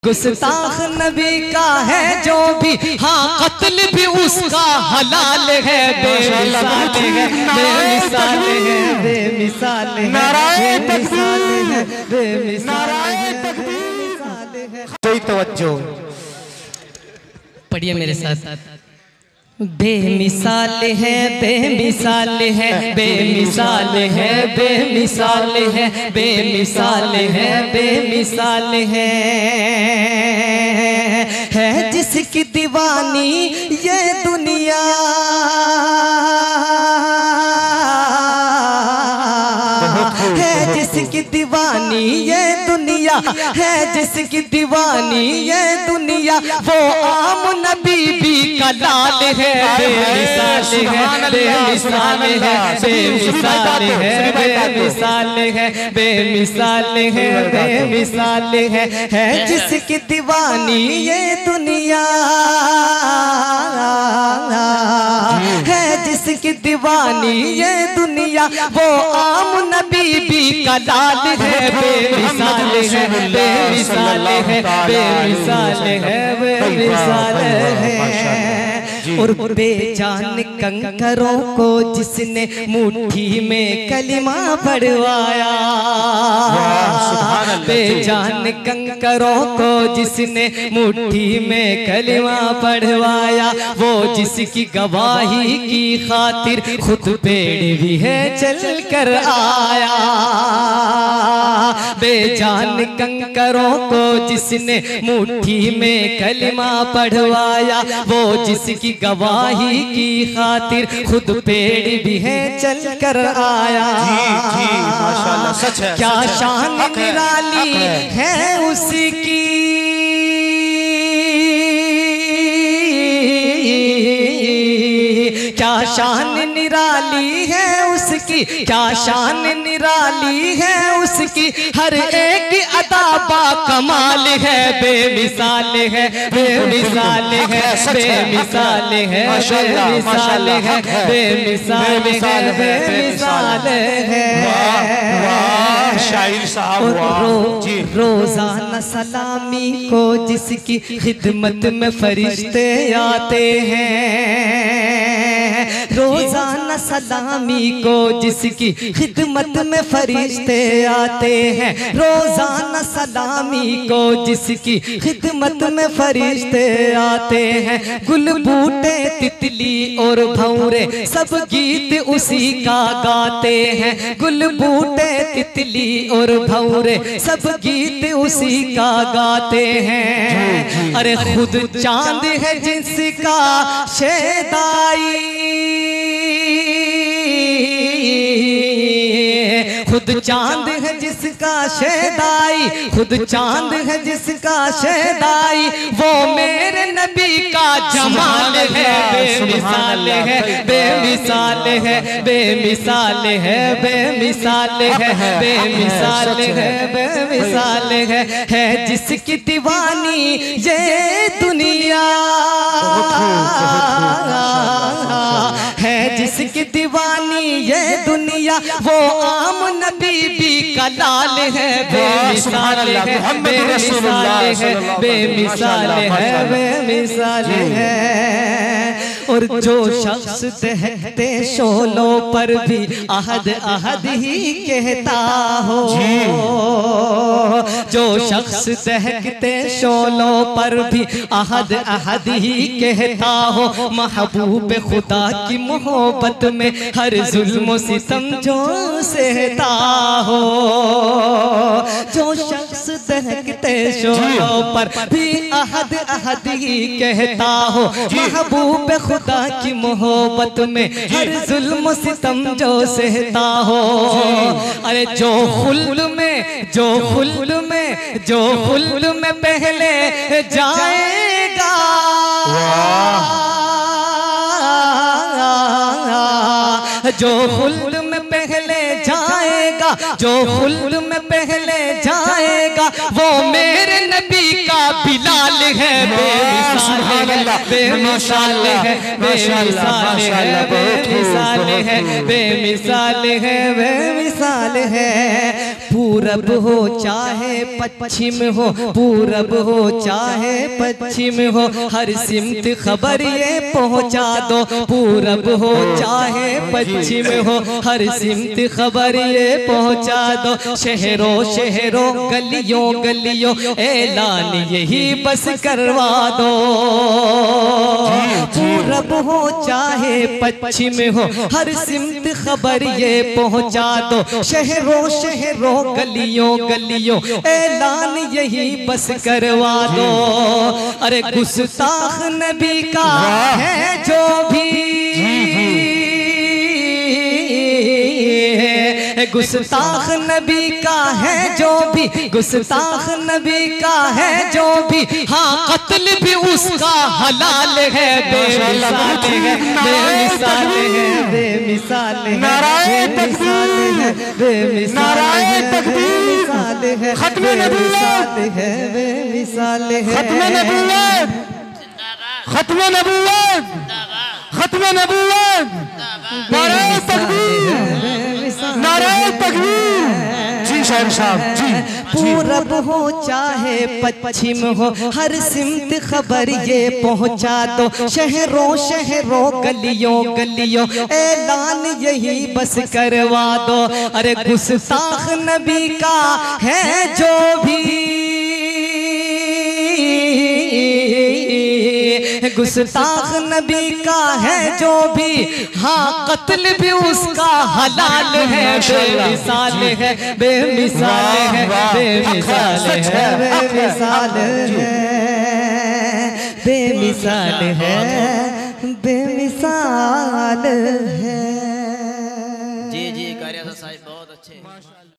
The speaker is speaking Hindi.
गुस्ताख नबी का है जो भी, हाँ कत्ल भी उसका हलाल है। बेमिसाल है, बेमिसाल है, बेमिसाल है, बेमिसाल है, बेमिसाल है। कोई तवज्जो पढ़िए मेरे साथ। बेमिसाल है, बेमिसाल है, बेमिसाल है, बेमिसाल है, बेमिसाल है, बेमिसाल है जिसकी दीवानी ये दुनिया, है जिसकी दीवानी ये दुनिया, है जिसकी दीवानी ये दुनिया, वो आम नबी भी का लाल है। बेमिसाल है, बेमिसाल है, बेमिसाल है, बेमिसाल है, बेमिसाल है, बेमिसाल है जिसकी दीवानी ये दुनिया, है जिसकी दीवानी ये दुनिया, वो आम नबी भी का लाल है। बेमिसाल है, बेमिसाल है, बेमिसाल है, बेमिसाल है। और बेजान कंकरों को जिसने मुट्ठी में कलिमा पढ़वाया, बेजान कंकरों को जिसने मुट्ठी में कलिमा पढ़वाया, वो जिसकी गवाही की खातिर खुद पेड़ भी है चल कर आया। बेजान कंकरों को जिसने मुट्ठी में कलिमा पढ़वाया, वो जिसकी गवाही की खातिर खुद पेड़ भी है चल कर आया। जी माशाल्लाह सच है। क्या शान निराली है उसकी, क्या शान निराली है उसकी, क्या शान निराली है उसकी, हर एक अदा बा कमाल है। बेमिसाल है, बेमिसाल है, बेमिसाल है, बेमिसाल है, बेमिसाल है, बेमिसाल है। शाहिर साहब रोजाना सलामी को जिसकी खिदमत में फरिश्ते आते हैं, रोजाना सलामी को जिसकी खिदमत में फरिश्ते आते हैं, रोजाना सलामी को जिसकी खिदमत में फरिश्ते आते हैं। गुल बूटे तितली और भंवरे सब गीत उसी का गाते हैं, गुल बूटे तितली और भंवरे सब गीत उसी का गाते हैं। अरे खुद चांद है जिसका शेदाई, खुद चांद है जिसका शेदाई, खुद चांद है जिसका शेदाई, वो मेरे नबी का जमाल है। बेमिसाल है, बेमिसाल है, बेमिसाल है, बेमिसाल है, बेमिसाल है, बेमिसाल है जिसकी दीवानी ये दुनिया, है जिसकी दीवानी ये दुनिया, वो आम नबी भी का लाल है। बेमिसाल है, बेमिसाल है, बेमिसाल है, बेमिसाल है। और जो शख्स दहकते शोलों पर भी अहद अहद ही कहता हो, जो शख्स दहकते शोलों पर भी अहद अहद ही कहता हो, महबूब खुदा की मोहब्बत में हर जुल्म सितम जो सहता हो, जो शख्स दहकते शोलों पर भी अहद अहद ही कहता हो, महबूब खुदा की मोहब्बत में हर जुल्म सितम जो सहता हो। अरे जो खुल्द में, जो खुल्द में, जो खुल्द में पहले जाएगा, जो खुल्द में पहले जाएगा, जो खुल्द में पहले जाएगा, वो मेरे नबी का बिलाल बेमिसाल है, बेमिसाल है, बेमिसाल है, बेमिसाल है, बेमिसाल है, बेमिसाल है, बेमिसाल है। पूरब हो चाहे पश्चिम हो, पूरब हो चाहे पश्चिम हो, हर सिमत खबर ये पहुंचा दो। पूरब हो चाहे पश्चिम हो, हर सिमत खबर ये पहुंचा दो। शहरों शहरों गलियों गलियों ऐलान यही बस करवा दो। पूरब हो चाहे पश्चिम हो, हर सिमत खबर ये पहुंचा दो। शहरों शहरों गलियों गलियों ऐलान यही बस करवा दो। अरे गुस्ताख नबी का है जो भी, गुस्ताख नबी का है जो भी, गुस्ताख नबी का है जो भी, हाँ कत्ल भी उसका हलाल है। बेमिसाल है, बेमिसाल है, बेमिसाल है, बेमिसाल है, बेमिसाल है, बेमिसाल है, खत्म नबूवत है, बेमिसाल है, खत्म नबूवत, खत्म नबूवत, खत्म नबूवत, नारे तकबीर, नारे तकबीर। जी शायर साहब जी। पूरब हो चाहे पश्चिम हो, हर सिमत खबर ये पहुंचा दो। शहरों शहरों गलियों गलियों ऐलान यही बस करवा दो। अरे गुस्ताख नबी का है जो भी, गुस्ताख नबी का है जो भी, हाँ कत्ल भी उसका हलाल है। बेमिसाल है, बेमिसाल है, बेमिसाल है, बेमिसाल है, बेमिसाल है, बेमिसाल है।